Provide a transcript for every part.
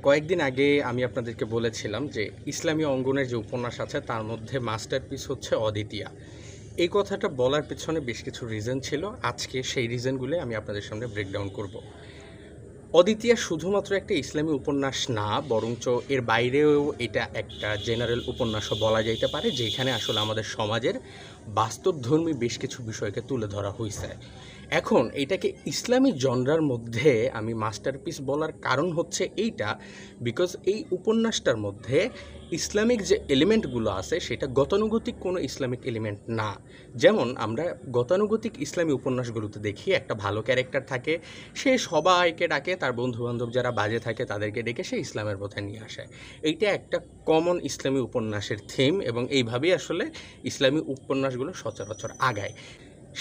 কয়েকদিন আগে আমি আপনাদেরকে বলেছিলাম যে ইসলামী অঙ্গনের যে উপন্যাস আছে তার মধ্যে মাস্টারপিস হচ্ছে অদ্বিতীয়া। এই কথাটা বলার পেছনে বেশ কিছু রিজন ছিল। আজকে সেই রিজনগুলো আমি আপনাদের সামনে ব্রেকডাউন করব। অদ্বিতীয়া শুধুমাত্র একটা ইসলামী উপন্যাস না, বরঞ্চ এর বাইরেও এটা একটা জেনারেল উপন্যাসও বলা যাইতে পারে, যেখানে আসলে আমাদের সমাজের বাস্তবধর্মী বেশ কিছু বিষয়কে তুলে ধরা হয়েছে। এখন এইটাকে ইসলামী জনরার মধ্যে আমি মাস্টারপিস বলার কারণ হচ্ছে এইটা, বিকজ এই উপন্যাসটার মধ্যে ইসলামিক যে এলিমেন্টগুলো আছে সেটা গতানুগতিক কোনো ইসলামিক এলিমেন্ট না। যেমন আমরা গতানুগতিক ইসলামী উপন্যাসগুলোতে দেখি একটা ভালো ক্যারেক্টার থাকে, সে সবাইকে ডাকে, তার বন্ধুবান্ধব যারা বাজে থাকে তাদেরকে ডেকে সে ইসলামের পথে নিয়ে আসে। এইটা একটা কমন ইসলামী উপন্যাসের থিম, এবং এইভাবেই আসলে ইসলামী উপন্যাসগুলো সচরাচর আগায়।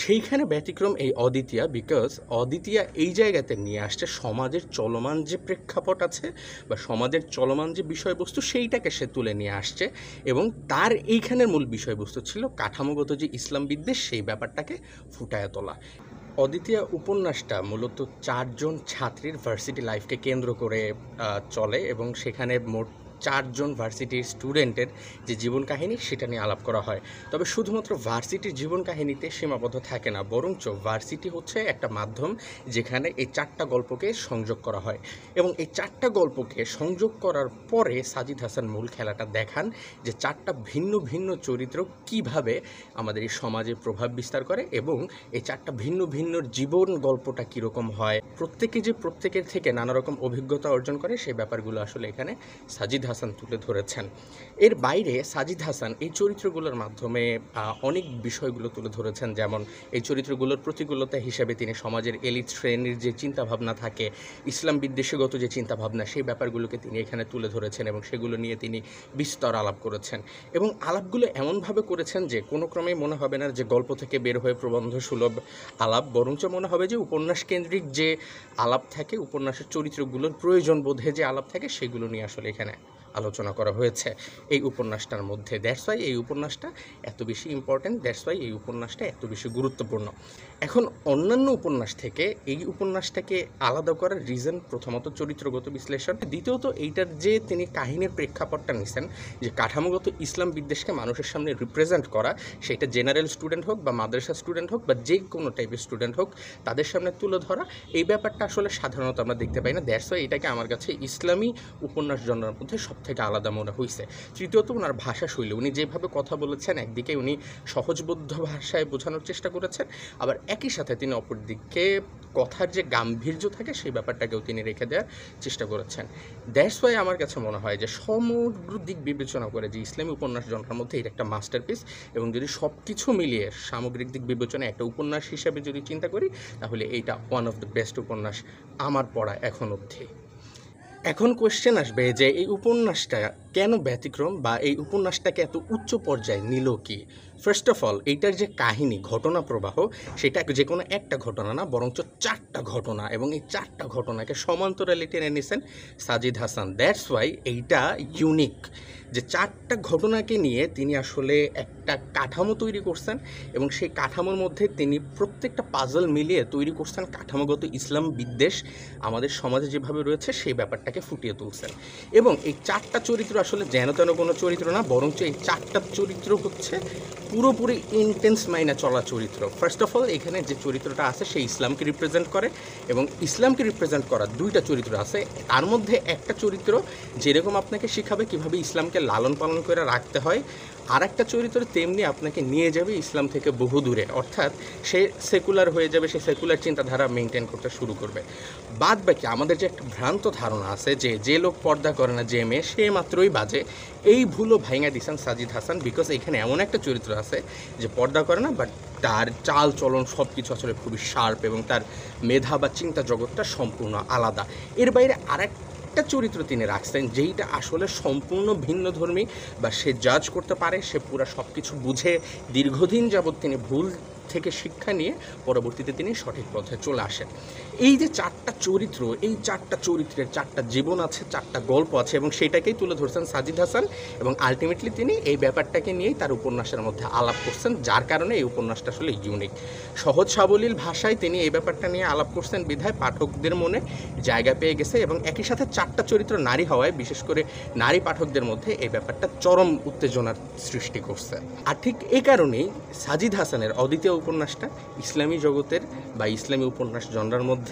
সেইখানে ব্যতিক্রম এই অদ্বিতীয়া, বিকজ অদ্বিতীয়া এই জায়গাতে নিয়ে আসছে সমাজের চলমান যে প্রেক্ষাপট আছে বা সমাজের চলমান যে বিষয়বস্তু সেইটাকে সে তুলে নিয়ে আসছে, এবং তার এইখানের মূল বিষয়বস্তু ছিল কাঠামোগত যে ইসলাম বিদ্বেষ, সেই ব্যাপারটাকে ফুটায় তোলা। অদ্বিতীয়া উপন্যাসটা মূলত 4জন ছাত্রীর ভার্সিটি লাইফকে কেন্দ্র করে চলে, এবং সেখানে মোট 4জন ভার্সিটির স্টুডেন্টের যে জীবন কাহিনী সেটা নিয়ে আলাপ করা হয়। তবে শুধুমাত্র ভার্সিটির জীবন কাহিনীতে সীমাবদ্ধ থাকে না, বরঞ্চ ভার্সিটি হচ্ছে একটা মাধ্যম যেখানে এই 4টা গল্পকে সংযোগ করা হয়, এবং এই 4টা গল্পকে সংযোগ করার পরে সাজিদ হাসান মূল খেলাটা দেখান যে 4টা ভিন্ন ভিন্ন চরিত্র কিভাবে আমাদের এই সমাজে প্রভাব বিস্তার করে, এবং এই 4টা ভিন্ন ভিন্ন জীবন গল্পটা কীরকম হয়, প্রত্যেকে যে প্রত্যেকের থেকে নানা রকম অভিজ্ঞতা অর্জন করে, সেই ব্যাপারগুলো আসলে এখানে সাজিদ হাসান তুলে ধরেছেন। এর বাইরে সাজিদ হাসান এই চরিত্রগুলোর মাধ্যমে অনেক বিষয়গুলো তুলে ধরেছেন, যেমন এই চরিত্রগুলোর প্রতিকূলতা হিসেবে তিনি সমাজের এলিট শ্রেণীর যে চিন্তাভাবনা থাকে, ইসলাম বিদ্বেষগত যে চিন্তাভাবনা, সেই ব্যাপারগুলোকে তিনি এখানে তুলে ধরেছেন, এবং সেগুলো নিয়ে তিনি বিস্তর আলাপ করেছেন। এবং আলাপগুলো এমনভাবে করেছেন যে কোনো ক্রমেই মনে হবে না যে গল্প থেকে বের হয়ে প্রবন্ধ সুলভ আলাপ, বরঞ্চ মনে হবে যে উপন্যাস কেন্দ্রিক যে আলাপ থাকে, উপন্যাসের চরিত্রগুলোর প্রয়োজন বোধে যে আলাপ থাকে, সেগুলো নিয়ে আসলে এখানে আলোচনা করা হয়েছে এই উপন্যাসটার মধ্যে। দ্যাটস ওয়াই এই উপন্যাসটা এত বেশি ইম্পর্ট্যান্ট, দ্যাটস ওয়াই এই উপন্যাসটা এত বেশি গুরুত্বপূর্ণ। এখন অন্যান্য উপন্যাস থেকে এই উপন্যাসটাকে আলাদা করার রিজন প্রথমত চরিত্রগত বিশ্লেষণ, দ্বিতীয়ত এইটার যে তিনি কাহিনীর প্রেক্ষাপটটা নিছেন, যে কাঠামোগত ইসলাম বিদ্বেষকে মানুষের সামনে রিপ্রেজেন্ট করা, সেটা জেনারেল স্টুডেন্ট হোক বা মাদ্রাসা স্টুডেন্ট হোক বা যে কোনো টাইপের স্টুডেন্ট হোক, তাদের সামনে তুলে ধরা, এই ব্যাপারটা আসলে সাধারণত আমরা দেখতে পাই না। দ্যাটস ওয়াই এটাকে আমার কাছে ইসলামী উপন্যাস জনরার মধ্যে থেকে আলাদা মনে হয়েছে। তৃতীয়ত ওনার ভাষা শৈলী, উনি যেভাবে কথা বলেছেন, একদিকে উনি সহজবোধ্য ভাষায় বোঝানোর চেষ্টা করেছেন, আবার একই সাথে তিনি অপরদিকে কথার যে গাম্ভীর্য থাকে সেই ব্যাপারটাকেও তিনি রেখে দেওয়ার চেষ্টা করেছেন। দ্যাটস ওয়াই আমার কাছে মনে হয় যে সমগ্র দিক বিবেচনা করে যে ইসলামী উপন্যাস জনরার মধ্যে এটা একটা মাস্টারপিস, এবং যদি সব কিছু মিলিয়ে সামগ্রিক দিক বিবেচনায় একটা উপন্যাস হিসেবে যদি চিন্তা করি, তাহলে এইটা ওয়ান অফ দ্য বেস্ট উপন্যাস আমার পড়া এখন অবধি। এখন কোয়েশ্চেন আসবে যে এই উপন্যাসটা কেন ব্যতিক্রম, বা এই উপন্যাসটাকে এত উচ্চ পর্যায়ে নিল কি? ফার্স্ট অফ অল, এইটার যে কাহিনী, ঘটনা প্রবাহ, সেটা যে কোনো একটা ঘটনা না, বরঞ্চ 4টা ঘটনা, এবং এই 4টা ঘটনাকে সমান্তরালে টেনে নিয়েছেন সাজিদ হাসান। দ্যাটস ওয়াই এইটা ইউনিক, যে 4টা ঘটনাকে নিয়ে তিনি আসলে একটা কাঠামো তৈরি করছেন, এবং সেই কাঠামোর মধ্যে তিনি প্রত্যেকটা পাজল মিলিয়ে তৈরি করছেন কাঠামোগত ইসলাম বিদ্বেষ আমাদের সমাজে যেভাবে রয়েছে সেই ব্যাপারটাকে ফুটিয়ে তুলছেন। এবং এই 4টা চরিত্র আসলে যেন তেন কোনো চরিত্র না, বরঞ্চ এই 4টা চরিত্র হচ্ছে পুরোপুরি ইন্টেন্স মাইনে চলা চরিত্র। ফার্স্ট অফ অল, এখানে যে চরিত্রটা আছে সে ইসলামকে রিপ্রেজেন্ট করে, এবং ইসলামকে রিপ্রেজেন্ট করা 2টা চরিত্র আছে। তার মধ্যে একটা চরিত্র যেরকম আপনাকে শিখাবে কীভাবে ইসলামকে লালন পালন করে রাখতে হয়, আর একটা চরিত্র তেমনি আপনাকে নিয়ে যাবে ইসলাম থেকে বহু দূরে, অর্থাৎ সে সেকুলার হয়ে যাবে, সে সেকুলার চিন্তাধারা মেনটেন করতে শুরু করবে। বাদ বাকি আমাদের যে একটা ভ্রান্ত ধারণা আছে যে যে লোক পর্দা করে না, যে মেয়ে সে মাত্রই বাজে, এই ভুলও ভাঙা দিয়েছেন সাজিদ হাসান। বিকজ এখানে এমন একটা চরিত্র আছে যে পর্দা করে না, বাট তার চাল চলন সব কিছু আসলে খুবই শার্প, এবং তার মেধা বা চিন্তা জগৎটা সম্পূর্ণ আলাদা। এর বাইরে একটা চরিত্র তিনি রাখছেন যেইটা আসলে সম্পূর্ণ ভিন্নধর্মী, বা সে জাজ করতে পারে, সে পুরো সব কিছু বুঝে দীর্ঘদিন যাবৎ তিনি ভুল থেকে শিক্ষা নিয়ে পরবর্তীতে তিনি সঠিক পথে চলে আসেন। এই যে চারটা চরিত্র, এই চারটা চরিত্রের চারটা জীবন আছে, চারটা গল্প আছে, এবং সেটাকেই তুলে ধরছেন সাজিদ হাসান, এবং আলটিমেটলি তিনি এই ব্যাপারটাকে নিয়েই তার উপন্যাসের মধ্যে আলাপ করছেন, যার কারণে এই উপন্যাসটা আসলে ইউনিক। সহজ সাবলীল ভাষায় তিনি এই ব্যাপারটা নিয়ে আলাপ করছেন বিধায় পাঠকদের মনে জায়গা পেয়ে গেছে, এবং একই সাথে চারটা চরিত্র নারী হওয়ায় বিশেষ করে নারী পাঠকদের মধ্যে এই ব্যাপারটা চরম উত্তেজনার সৃষ্টি করছে। আর ঠিক এই কারণেই সাজিদ হাসানের অদ্বিতীয় উপন্যাসটা ইসলামী জগতের বা ইসলামী উপন্যাস জনরার মধ্যে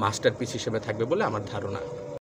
মাস্টারপিস হিসেবে থাকবে বলে আমার ধারণা।